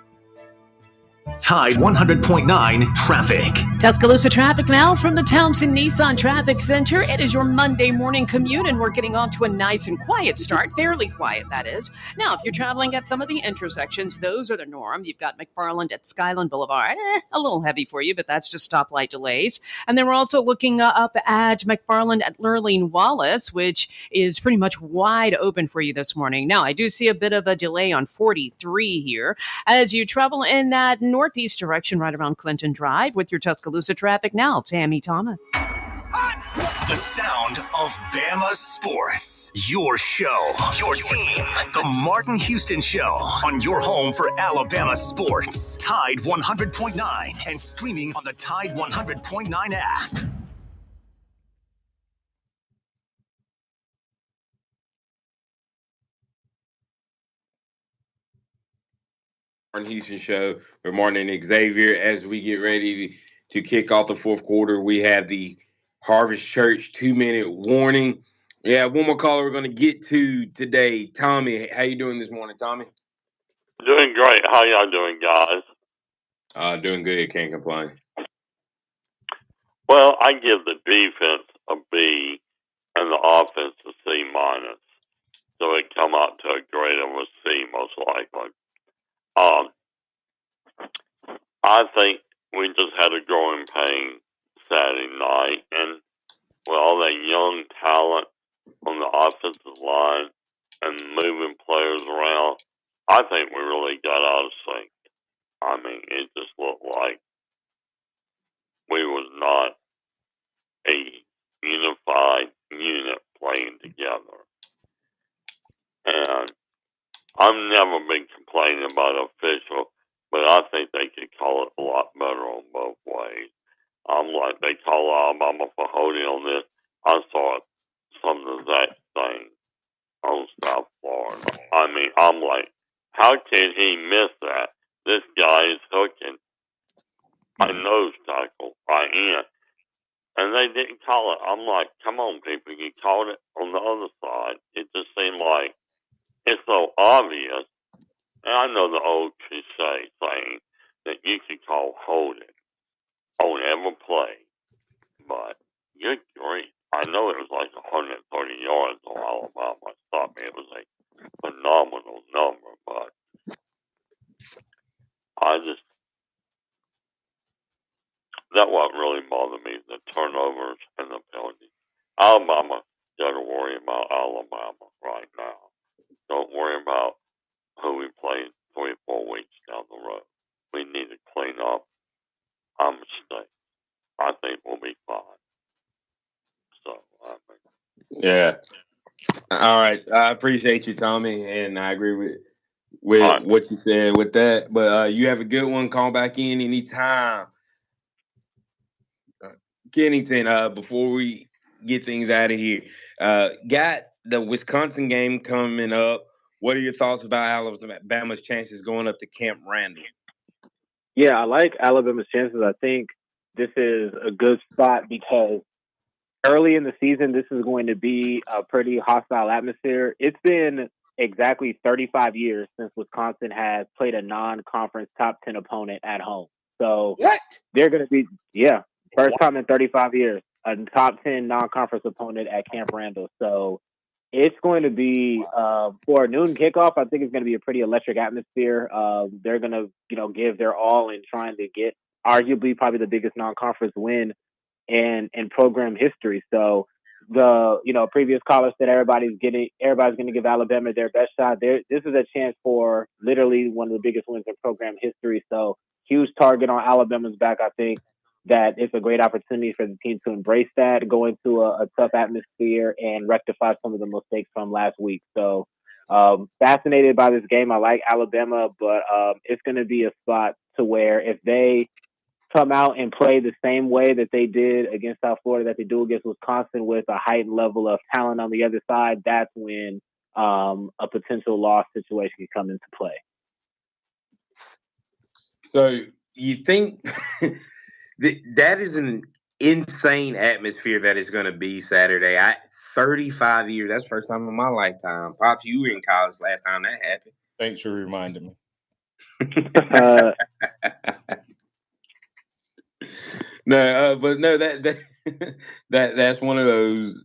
Speaker 4: Tide 100.9 traffic.
Speaker 1: Tuscaloosa traffic now from the Townsend Nissan Traffic Center. It is your Monday morning commute, and we're getting off to a nice and quiet start. Fairly quiet, that is. Now, if you're traveling at some of the intersections, those are the norm. You've got McFarland at Skyland Boulevard. A little heavy for you, but that's just stoplight delays. And then we're also looking up at McFarland at Lurleen Wallace, which is pretty much wide open for you this morning. Now, I do see a bit of a delay on 43 here as you travel in that northeast direction right around Clinton Drive with your Tuscaloosa traffic now. Tammy Thomas.
Speaker 4: The sound of Bama sports. Your show, your team. The Martin Houston Show on your home for Alabama sports. Tide 100.9 and streaming on the Tide 100.9 app.
Speaker 5: Martin Houston Show with Martin and Xavier. As we get ready to kick off the fourth quarter, we have the Harvest Church 2-minute warning. We have one more caller we're going to get to today. Tommy, how you doing this morning, Tommy?
Speaker 3: Doing great. How y'all doing, guys?
Speaker 5: Doing good. Can't complain.
Speaker 3: Well, I give the defense a B and the offense a C minus. So it come out to a grade of a C most likely. I think we just had a growing pain Saturday night, and with all that young talent on the offensive line and moving players around, I think we really got out of sync. I mean, it just looked like we was not a unified unit playing together. And I've never been complaining about official, but I think they could call it a lot better on both ways. I'm like, they call Alabama for holding on this. I saw some of that thing on South Florida. I mean, I'm like, how can he miss that? This guy is hooking a nose tackle right in. And they didn't call it. I'm like, come on, people, you called it on the other side. It just seemed like it's so obvious. And I know the old cliche saying that you can call holding on every play, but good grief. I know it was like 130 yards on Alabama. I mean, it was a phenomenal number, but that what really bothered me, the turnovers and the penalties. Alabama got to worry about Alabama right now. Don't worry about who we play 3 or 4 weeks down the road. We need to clean up our mistakes. I think we'll be fine. So,
Speaker 5: yeah. All right. I appreciate you, Tommy, and I agree with what you said with that. But you have a good one. Call back in anytime. Kennington, before we get things out of here, got the Wisconsin game coming up. What are your thoughts about Alabama's chances going up to Camp Randall?
Speaker 15: Yeah, I like Alabama's chances. I think this is a good spot because early in the season, this is going to be a pretty hostile atmosphere. It's been exactly 35 years since Wisconsin has played a non-conference top 10 opponent at home. So they're going to be, first time in 35 years, a top 10 non-conference opponent at Camp Randall. So it's going to be, for a noon kickoff, I think it's going to be a pretty electric atmosphere. They're going to, give their all in trying to get arguably probably the biggest non-conference win in program history. So the previous caller said everybody's going to give Alabama their best shot. This is a chance for literally one of the biggest wins in program history. So huge target on Alabama's back. I think that it's a great opportunity for the team to embrace that, go into a tough atmosphere, and rectify some of the mistakes from last week. So fascinated by this game. I like Alabama, but it's going to be a spot to where if they come out and play the same way that they did against South Florida, that they do against Wisconsin, with a heightened level of talent on the other side, that's when a potential loss situation can come into play.
Speaker 5: So you think that is an insane atmosphere that is going to be Saturday. 35 years, that's the first time in my lifetime. Pops, you were in college last time that happened.
Speaker 6: Thanks for reminding me.
Speaker 5: But no, that's one of those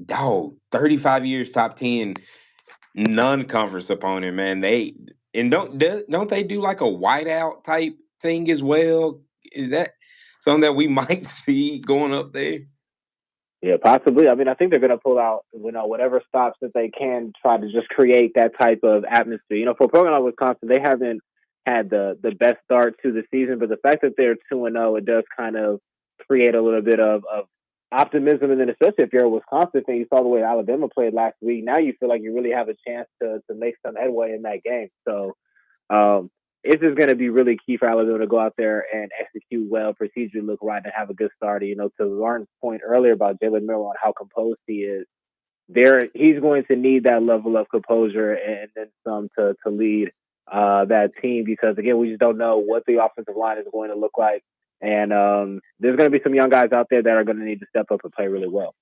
Speaker 5: 35 years top 10 non-conference opponent, man. Don't they do like a whiteout type thing as well? Is that something that we might see going up there?
Speaker 15: Yeah, possibly. I mean, I think they're going to pull out, whatever stops that they can, try to just create that type of atmosphere. For a program like Wisconsin, they haven't had the best start to the season, but the fact that they're 2-0, it does kind of create a little bit of optimism. And then especially if you're a Wisconsin fan, you saw the way Alabama played last week. Now you feel like you really have a chance to make some headway in that game. So it's just going to be really key for Alabama to go out there and execute well, procedure look right, and have a good start. To Lauren's point earlier about Jalen Miller and how composed he is, he's going to need that level of composure and then some to lead that team, because, again, we just don't know what the offensive line is going to look like. And there's going to be some young guys out there that are going to need to step up and play really well.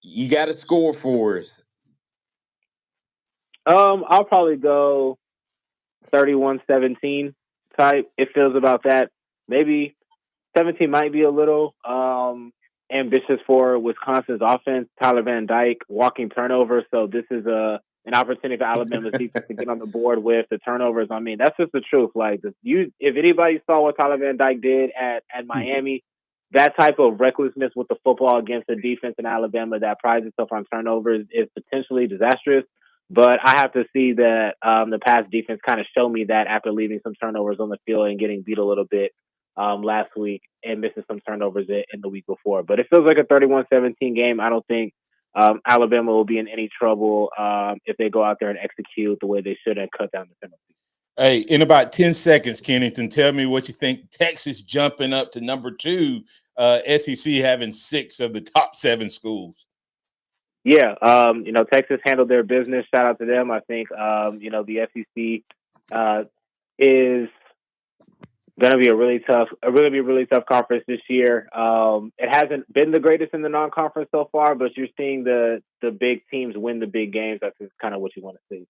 Speaker 5: You got to score for us.
Speaker 15: I'll probably go 31-17 type. It feels about that. Maybe 17 might be a little ambitious for Wisconsin's offense. Tyler Van Dyke walking turnovers. So this is an opportunity for Alabama's defense to get on the board with the turnovers. I mean, that's just the truth. Like, if anybody saw what Tyler Van Dyke did at Miami, that type of recklessness with the football against the defense in Alabama that prides itself on turnovers is potentially disastrous. But I have to see that the pass defense kind of show me that after leaving some turnovers on the field and getting beat a little bit last week and missing some turnovers in the week before. But it feels like a 31-17 game. I don't think Alabama will be in any trouble if they go out there and execute the way they should and cut down the penalties.
Speaker 6: Hey, in about 10 seconds, Kennington, tell me what you think. Texas jumping up to number 2, SEC having 6 of the top 7 schools.
Speaker 15: Yeah, Texas handled their business. Shout out to them. I think, the SEC is going to be a really tough conference this year. It hasn't been the greatest in the non-conference so far, but you're seeing the big teams win the big games. That's kind of what you want to see.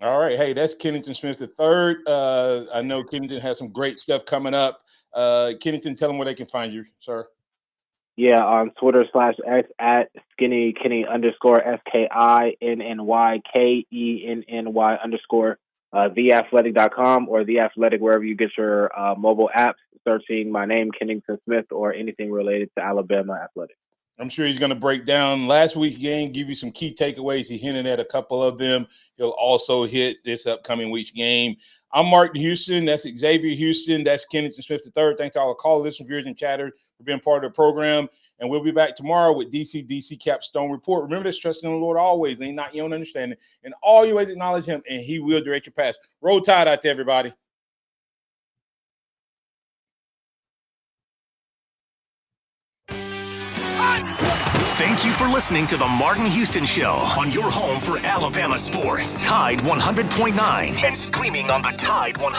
Speaker 6: All right. Hey, that's Kennington Smith III. I know Kennington has some great stuff coming up. Kennington, tell them where they can find you, sir.
Speaker 15: Yeah, on Twitter /X at skinny Kenny _ SKINNYKENNY _ theathletic.com or The Athletic, wherever you get your mobile apps, searching my name, Kennington Smith, or anything related to Alabama athletics.
Speaker 6: I'm sure he's going to break down last week's game, give you some key takeaways. He hinted at a couple of them. He'll also hit this upcoming week's game. I'm Martin Houston. That's Xavier Houston. That's Kennington Smith III. Thanks to all the callers, listeners, viewers, and chatters for being part of the program. And we'll be back tomorrow with DC Capstone Report. Remember this, trust in the Lord always. Lean not your own understanding. In all your ways acknowledge him, and he will direct your path. Roll Tide out to everybody.
Speaker 4: Thank you for listening to the Martin Houston Show on your home for Alabama sports. Tide 100.9 and streaming on the Tide 100.